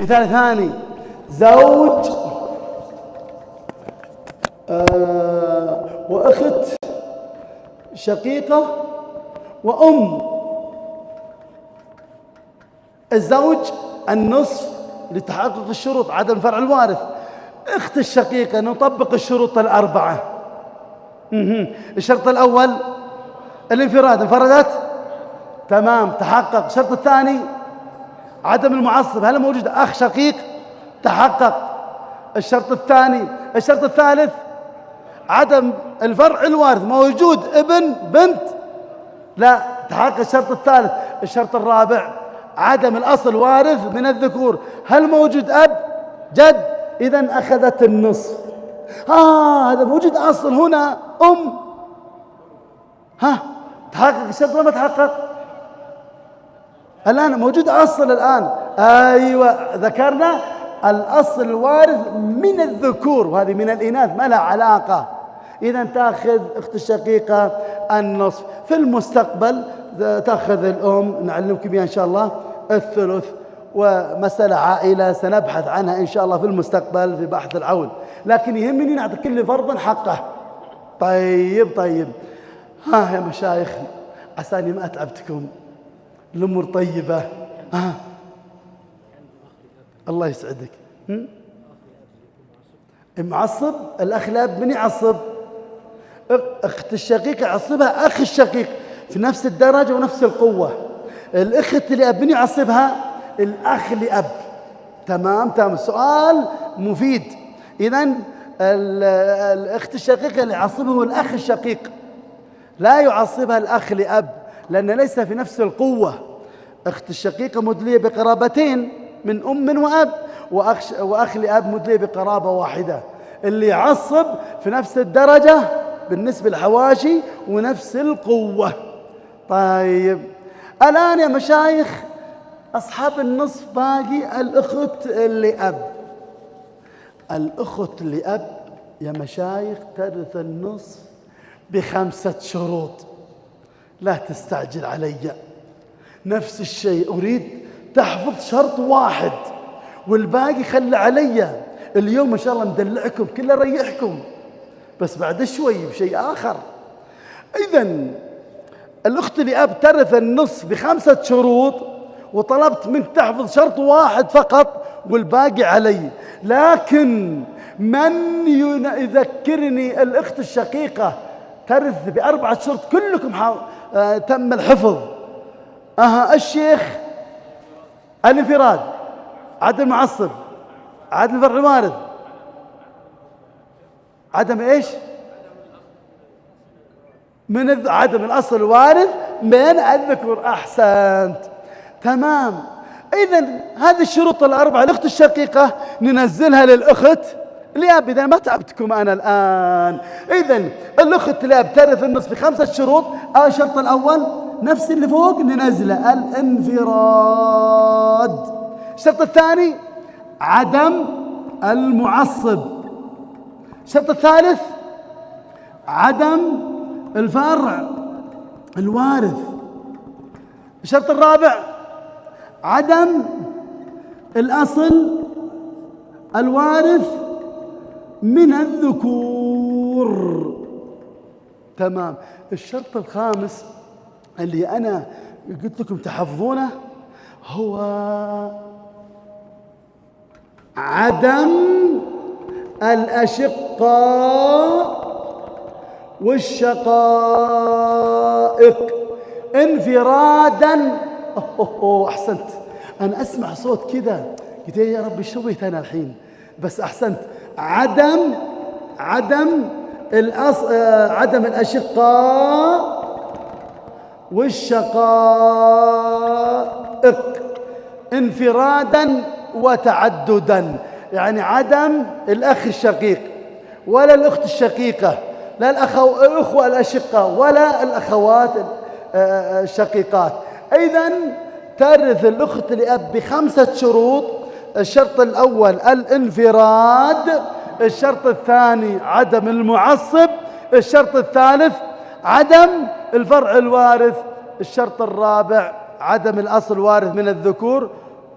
مثال ثاني: زوج وأخت شقيقة وأم. الزوج النصف لتحقق الشروط عدم فرع الوارث. أخت الشقيقة نطبق الشروط الأربعة. الشرط الأول الانفراد، انفردت تمام تحقق. الشرط الثاني عدم المعصب، هل موجود أخ شقيق؟ تحقق الشرط الثاني. الشرط الثالث عدم الفرع الوارث، موجود ابن بنت؟ لا، تحقق الشرط الثالث. الشرط الرابع عدم الأصل وارث من الذكور، هل موجود أب جد؟ إذن أخذت النصف. هذا موجود أصل هنا تحقق الشرط ولا ما تحقق؟ الآن موجود أصل الآن. أيوة، ذكرنا الأصل الوارث من الذكور وهذه من الإناث ما لها علاقة. إذن تأخذ أخت الشقيقة النصف. في المستقبل تأخذ الأم، نعلمكم بها إن شاء الله، الثلث. ومسألة عائلة سنبحث عنها إن شاء الله في المستقبل في بحث العول، لكن يهمني نعطي كل فرض حقه. طيب يا مشايخ، عساني ما أتعبتكم، الأمور طيبة. الله يسعدك. معصب الأخ الأب من يعصب؟ أخت الشقيقة يعصبها أخ الشقيق في نفس الدرجة ونفس القوة. الأخت لأب من يعصبها؟ الأخ لأب. تمام. سؤال مفيد. إذن الأخت الشقيقة اللي يعصبه الأخ الشقيق، لا يعصبها الأخ لأب لأن ليس في نفس القوة. أخت الشقيقة مدلية بقرابتين من أم وأب، وأخ لأب مدلية بقرابة واحدة. اللي يعصب في نفس الدرجة بالنسبة للحواشي ونفس القوة. طيب الآن يا مشايخ أصحاب النصف باقي الأخت لأب. الأخت لأب يا مشايخ ترث النصف ب5 شروط. لا تستعجل علي، نفس الشيء أريد تحفظ شرط واحد والباقي خلى علي. اليوم ما شاء الله مدلعكم كله ريحكم، بس بعد شوي بشيء آخر. إذن الأخت لأب ترث النصف ب5 شروط، وطلبت منك تحفظ شرط واحد فقط والباقي علي. لكن من يذكرني الأخت الشقيقة ترث ب4 شروط كلكم تم الحفظ. الشيخ الانفراد، عدم المعصب، عدم الفرع الوارث، عدم ايش؟ عدم الأصل الوارث من الذكور. أحسنت، تمام. إذن هذه الشروط الأربعة الأخت الشقيقة ننزلها للأخت لأب. إذا ما تعبتكم أنا الآن. إذن الأخت لأب ترث النصف ب5 شروط. الشرط الأول نفس اللي فوق ننزله، الانفراد. الشرط الثاني عدم المعصب. الشرط الثالث عدم الفرع الوارث. الشرط الرابع عدم الأصل الوارث من الذكور. تمام. الشرط الخامس اللي أنا قلت لكم تحفظونه هو عدم الأشقاء والشقائق انفرادا. أحسنت. أنا أسمع صوت كذا قلت يا رب ايش سويت أنا الحين؟ بس أحسنت. عدم الأشقاء والشقائق انفرادا وتعددا. يعني عدم الأخ الشقيق ولا الأخت الشقيقة، لا الأخوة الأشقاء ولا الأخوات الشقيقات. إذن ترث الأخت لأب ب5 شروط. الشرط الأول الانفراد، الشرط الثاني عدم المعصب، الشرط الثالث عدم الفرع الوارث، الشرط الرابع عدم الأصل الوارث من الذكور،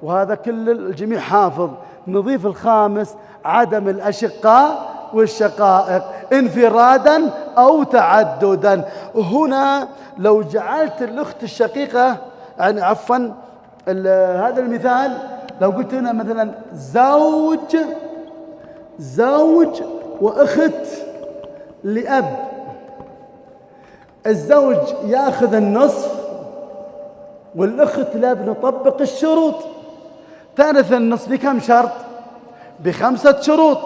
وهذا كل الجميع حافظ. نضيف الخامس عدم الأشقاء والشقائق انفرادا أو تعددا. هنا لو جعلت الأخت الشقيقة يعني عفوا هذا المثال، لو قلت هنا مثلا زوج وأخت لأب، الزوج يأخذ النصف والأخت لأب نطبق الشروط. تأنث النصف بكم شرط؟ ب5 شروط.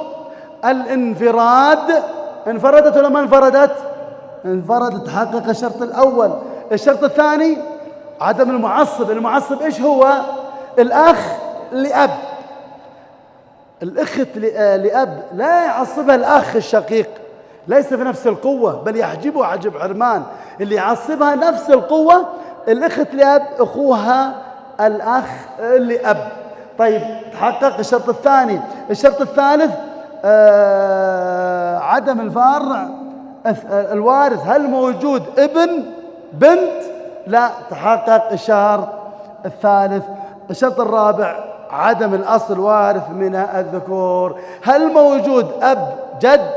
الانفراد، انفردت ولا ما انفردت؟ انفردت، تحقق الشرط الأول. الشرط الثاني عدم المعصب. المعصب إيش هو؟ الأخ لأب. الأخت لأب لا يعصبها الأخ الشقيق، ليس في نفس القوة، بل يحجبه حجب حرمان. اللي يعصبها نفس القوة الأخت لأب، أخوها الأخ لأب. طيب تحقق الشرط الثاني. الشرط الثالث عدم الفرع الوارث. هل موجود ابن بنت؟ لا، تحقق الشرط الثالث. الشرط الرابع عدم الأصل وارث من الذكور. هل موجود أب جد؟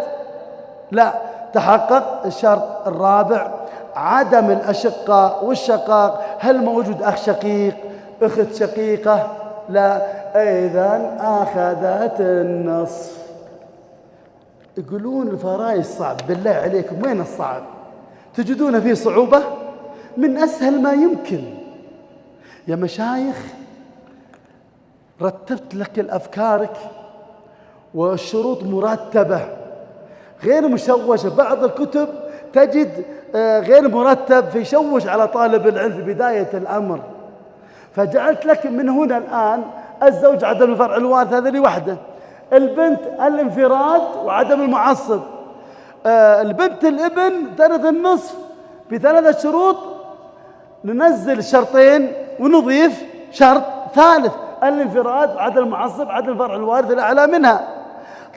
لا، تحقق الشرط الرابع. عدم الأشقاء والشقاق. هل موجود أخ شقيق أخت شقيقة؟ لا، إذن أخذت النصف. يقولون الفرائض صعب، بالله عليكم وين الصعب؟ تجدون فيه صعوبة؟ من أسهل ما يمكن يا مشايخ. رتبت لك الأفكارك والشروط مرتبة غير مشوشة. بعض الكتب تجد غير مرتب فيشوش على طالب العلم في بداية الأمر. فجعلت لك من هنا الآن الزوج عدم الفرع الوارث، هذا لوحده. البنت الانفراد وعدم المعصب. البنت الابن ترث النصف ب3 شروط، ننزل شرطين ونضيف شرط ثالث، الانفراد وعدم المعصب عدم الفرع الوارث الأعلى منها.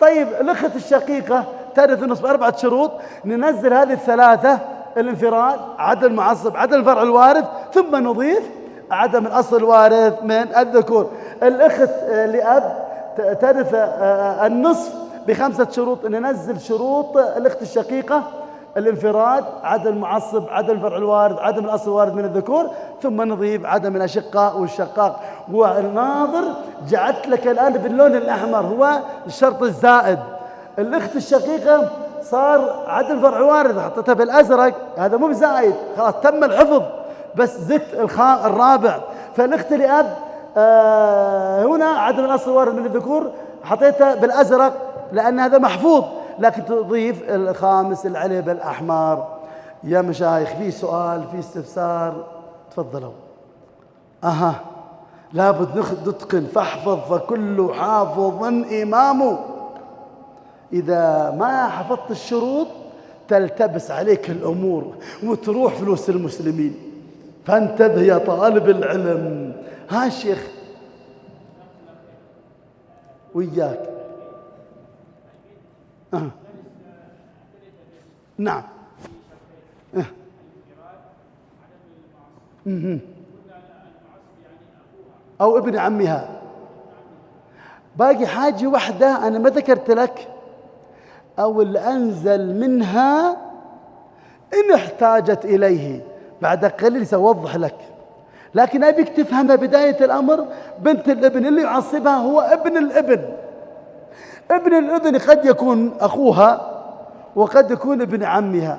طيب الأخت الشقيقة ترث النصف ب4 شروط، ننزل هذه ال3، الانفراد عدم المعصب عدم الفرع الوارث، ثم نضيف عدم الأصل الوارث من الذكور. الأخت لأب ترث النصف ب5 شروط، ننزل شروط الأخت الشقيقة، الانفراد عدم المعصب عدم الفرع الوارث عدم الأصل الوارث من الذكور، ثم نضيف عدم الأشقاء والشقاق. والناظر جعلت لك الآن باللون الأحمر هو الشرط الزائد. الأخت الشقيقة صار عدم الفرع الوارث، حطيتها بالأزرق، هذا مو بزائد، خلاص تم الحفظ، بس زدت الرابع. فالأخت لأب هنا عدم الأصل الوارث من الذكور، حطيتها بالأزرق لأن هذا محفوظ، لكن تضيف الخامس اللي عليه بالأحمر. يا مشايخ في سؤال، في استفسار؟ تفضلوا. لابد نتقن، فاحفظ فكل حافظ إمامه. إذا ما حفظت الشروط تلتبس عليك الأمور وتروح فلوس المسلمين، فانتبه يا طالب العلم. ها شيخ وياك. نعم. أو ابن عمها. باقي حاجة واحدة أنا ما ذكرت لك، أو الأنزل منها إن احتاجت إليه. بعد قليل سأوضح لك، لكن أبيك تفهمها بداية الأمر. بنت الابن اللي يعصبها هو ابن الابن. ابن الابن قد يكون أخوها وقد يكون ابن عمها.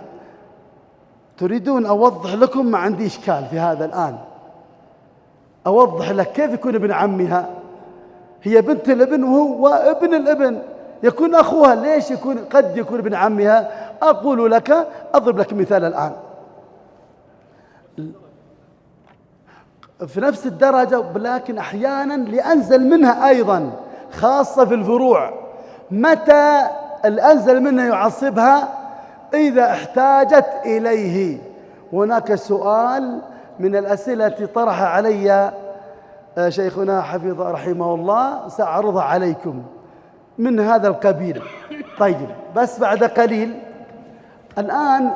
تريدون أوضح لكم؟ ما عندي إشكال في هذا الآن. أوضح لك كيف يكون ابن عمها. هي بنت الابن وهو ابن الابن، يكون أخوها. ليش قد يكون ابن عمها؟ أقول لك، أضرب لك مثال الآن في نفس الدرجة، لكن أحيانا لأنزل منها أيضا، خاصة في الفروع. متى الأنزل منها يعصبها؟ إذا احتاجت إليه. هناك سؤال من الأسئلة التي طرح علي شيخنا حفظه رحمه الله، سأعرضها عليكم من هذا القبيل. طيب بس بعد قليل. الآن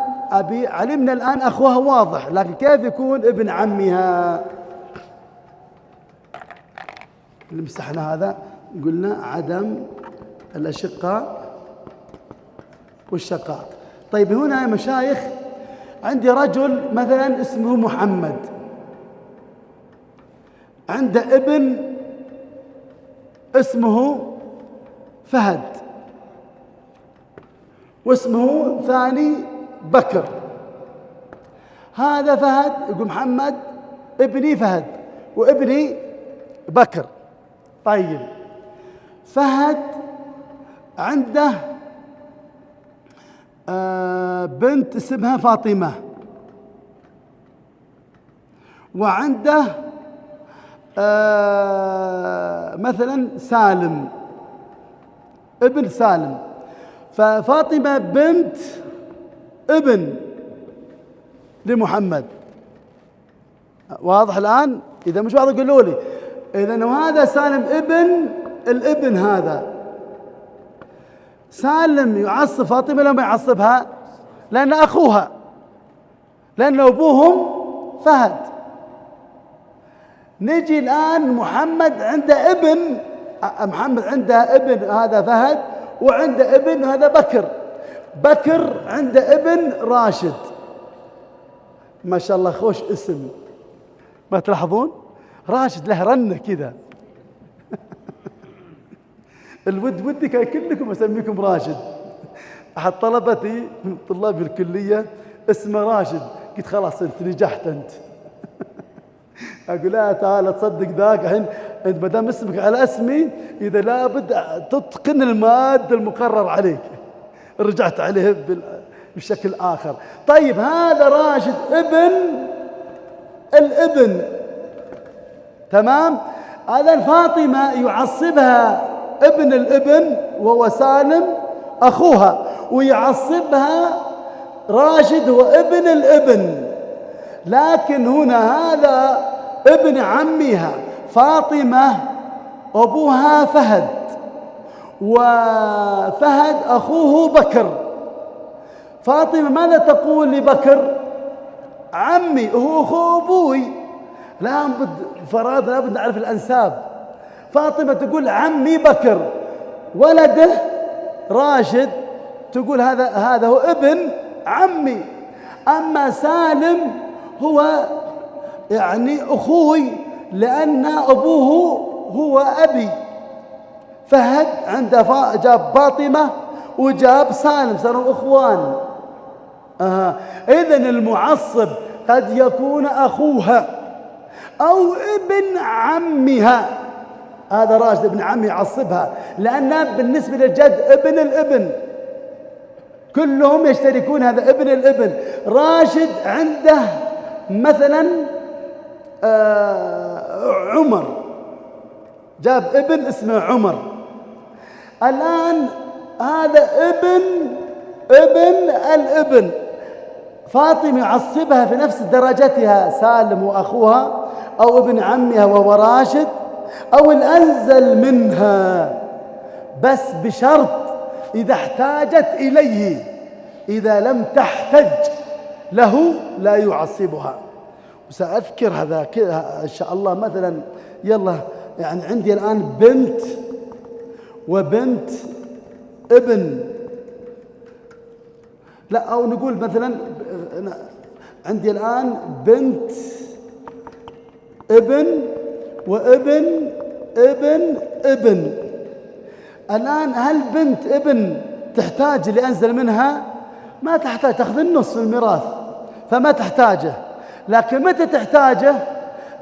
علمنا الآن أخوها واضح، لكن كيف يكون ابن عمها؟ اللي مسحنا هذا قلنا عدم الأشقاء والشقاء. طيب هنا يا مشايخ عندي رجل مثلا اسمه محمد، عنده ابن اسمه فهد، واسمه ثاني بكر. هذا فهد يقول محمد ابني فهد وابني بكر. طيب فهد عنده بنت اسمها فاطمة، وعنده مثلا سالم، ابن سالم. ففاطمة بنت ابن لمحمد. واضح الآن؟ إذا مش واضح قولوا لي. إذن وهذا سالم ابن الابن هذا. سالم يعصب فاطمة لما يعصبها لأن أخوها، لأن أبوهم فهد. نجي الآن محمد عنده ابن، محمد عنده ابن هذا فهد، وعنده ابن هذا بكر. بكر عنده ابن راشد. ما شاء الله خوش اسم، ما تلاحظون؟ راشد له رنة كذا. ودي كان كلكم أسميكم راشد. أحد طلبتي من طلاب الكلية اسمه راشد، قلت خلاص أنت نجحت أنت. أقول لا تعال تصدق ذاك الحين أنت ما دام اسمك على اسمي إذا لابد تتقن المادة المقرر عليك. رجعت عليه بشكل آخر. طيب هذا راشد ابن الابن، تمام؟ هذا فاطمة يعصبها ابن الابن وهو سالم أخوها، ويعصبها راشد وابن الابن. لكن هنا هذا ابن عمها فاطمة، أبوها فهد، وفهد أخوه بكر. فاطمة ماذا تقول لبكر؟ عمي، هو أخو أبوي، لابد فراد، لابد نعرف الأنساب. فاطمة تقول عمي بكر، ولده راشد تقول هذا هو ابن عمي. أما سالم هو يعني أخوي لأن أبوه هو أبي. فهد عنده جاب فاطمة وجاب سالم، صاروا إخوان. إذن المعصب قد يكون أخوها أو ابن عمها. هذا راشد ابن عمي يعصبها، لأن بالنسبة للجد ابن الابن، كلهم يشتركون، هذا ابن الابن. راشد عنده مثلا عمر، جاب ابن اسمه عمر. الآن هذا ابن الابن. فاطمة يعصبها في نفس درجتها سالم وأخوها، أو ابن عمها وهو راشد، أو الأنزل منها، بس بشرط إذا احتاجت إليه. إذا لم تحتج له لا يعصبها. وسأذكر هذا كذا إن شاء الله. مثلا يلا يعني عندي الآن بنت وبنت ابن، لا أو نقول مثلا عندي الآن بنت ابن وابن ابن ابن. الآن هل بنت ابن تحتاج لأنزل منها؟ ما تحتاج، تأخذ النص من الميراث فما تحتاجه. لكن متى تحتاجه؟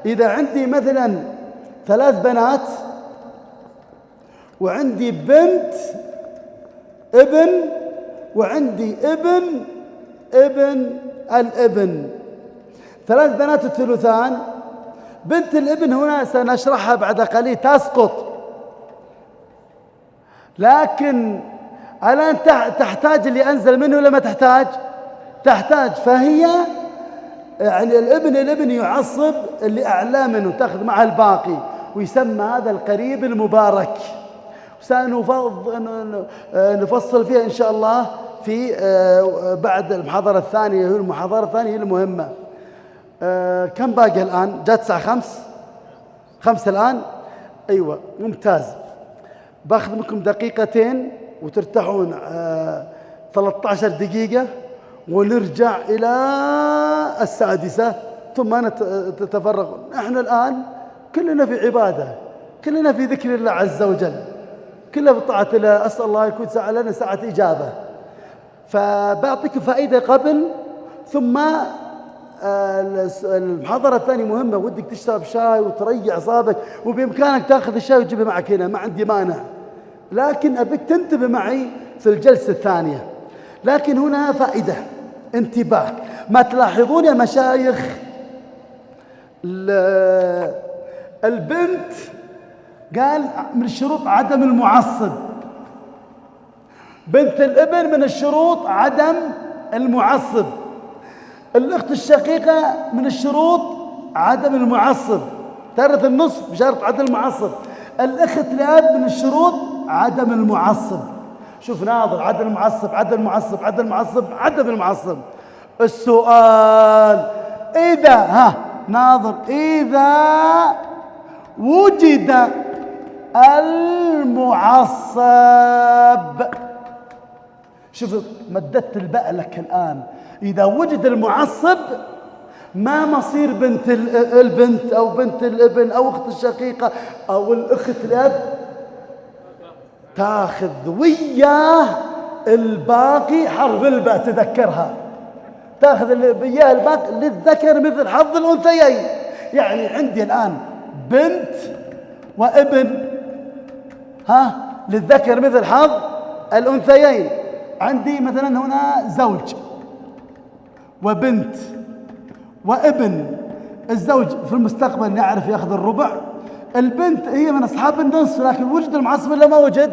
إذا عندي مثلا 3 بنات وعندي بنت ابن وعندي ابن الابن، 3 بنات الثلثان. بنت الابن هنا سنشرحها بعد قليل تسقط، لكن الآن تحتاج اللي أنزل منه ولا ما تحتاج؟ تحتاج. فهي يعني الابن يعصب اللي أعلى منه، تأخذ معه الباقي، ويسمى هذا القريب المبارك. سنفصل فيها إن شاء الله في بعد المحاضرة الثانية. هي المحاضرة الثانية المهمة. كم باقي الآن؟ جاءت الساعة 5 الآن. أيوة ممتاز. باخذ منكم دقيقتين وترتاحون 13 دقيقة ونرجع إلى 6:00 ثم نتفرغ. احنا الآن كلنا في عبادة، كلنا في ذكر الله عز وجل، كلنا في طاعة الله. أسأل الله يكون ساعة لنا ساعة إجابة. فبعطيك فائدة قبل، ثم المحاضرة الثانية مهمة. ودك تشرب شاي وتريح أعصابك، وبإمكانك تأخذ الشاي وتجيبه معك هنا، ما عندي مانع، لكن أبيك تنتبه معي في الجلسة الثانية. لكن هنا فائدة، انتباه. ما تلاحظون يا مشايخ، البنت قال من الشروط عدم المعصب، بنت الابن من الشروط عدم المعصب، الأخت الشقيقة من الشروط عدم المعصب، ترث النصف بشرط عدم المعصب. الأخت لأب من الشروط عدم المعصب. شوف ناظر، عدم المعصب، عدم المعصب، عدم المعصب، عدم المعصب. السؤال إذا ناظر، إذا وجد المعصب، شوف مددت الباء لك الآن، إذا وجد المعصب ما مصير بنت البنت أو بنت الابن أو أخت الشقيقة أو الأخت الأب؟ تاخذ وياه الباقي حرف الباء، تذكرها، تاخذ وياه الباقي للذكر مثل حظ الأنثيين. يعني عندي الآن بنت وابن، للذكر مثل حظ الأنثيين. عندي مثلا هنا زوج وبنت وابن. الزوج في المستقبل نعرف ياخذ الربع، البنت هي من أصحاب النصف، لكن وجد المعصب ولا ما وجد؟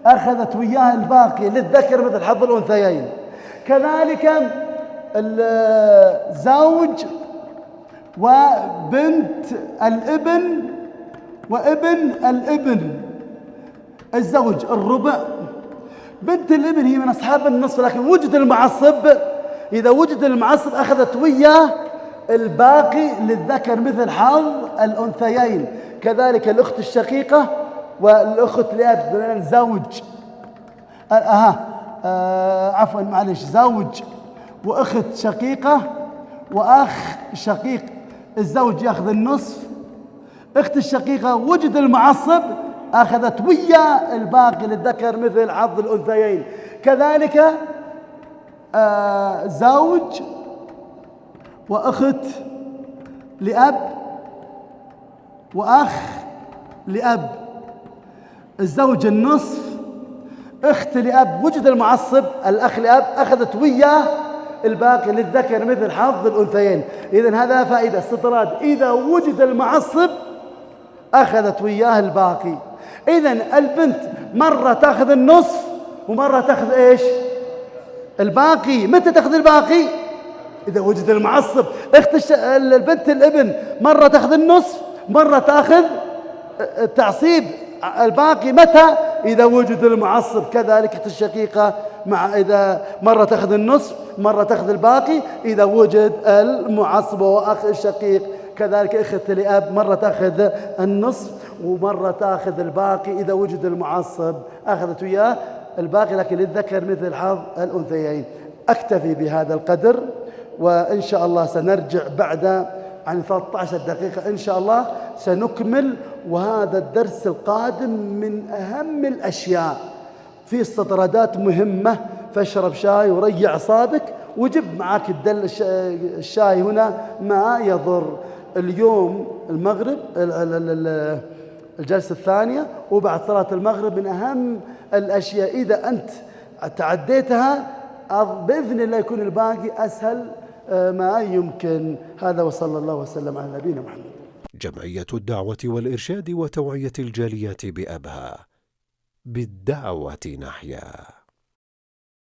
أخذت وياه الباقي للذكر مثل حظ الأنثيين. كذلك الزوج وبنت الابن وابن الابن، الزوج الربع، بنت الابن هي من أصحاب النصف، لكن وجد المعصب. إذا وجد المعصب أخذت وياه الباقي للذكر مثل حظ الأنثيين. كذلك الأخت الشقيقة والأخت لأب، مثلا زوج عفوا معلش، زوج وأخت شقيقة وأخ شقيق، الزوج يأخذ النصف، أخت الشقيقة وجد المعصب أخذت ويا الباقي للذكر مثل حظ الأنثيين. كذلك زوج وأخت لأب وأخ لأب، الزوج النصف، أخت لأب وجد المعصب، الأخ لأب أخذت وياه الباقي للذكر مثل حظ الأنثيين. إذن هذا فائدة استطراد، إذا وجد المعصب أخذت وياه الباقي. إذن البنت مرة تأخذ النصف ومرة تأخذ إيش؟ الباقي. متى تأخذ الباقي؟ إذا وجد المعصب. البنت الابن مرة تأخذ النصف مرة تأخذ التعصيب الباقي. متى؟ إذا وجد المعصب. كذلك أخت الشقيقة إذا مرة تأخذ النصف مرة تأخذ الباقي إذا وجد المعصب وأخ الشقيق. كذلك أخت لأب مرة تأخذ النصف ومرة تأخذ الباقي إذا وجد المعصب أخذت وياه الباقي، لكن للذكر مثل حظ الأنثيين. أكتفي بهذا القدر، وإن شاء الله سنرجع بعد عن 13 دقيقة إن شاء الله سنكمل. وهذا الدرس القادم من أهم الأشياء، في استطرادات مهمة، فاشرب شاي وريح أعصابك وجب معك الشاي هنا ما يضر. اليوم المغرب الجلسة الثانية وبعد صلاة المغرب من أهم الأشياء، إذا أنت تعديتها بإذن الله يكون الباقي أسهل ما يمكن. هذا وصلى الله وسلم على نبينا محمد. جمعية الدعوة والإرشاد وتوعية الجاليات بأبها، بالدعوة نحيا.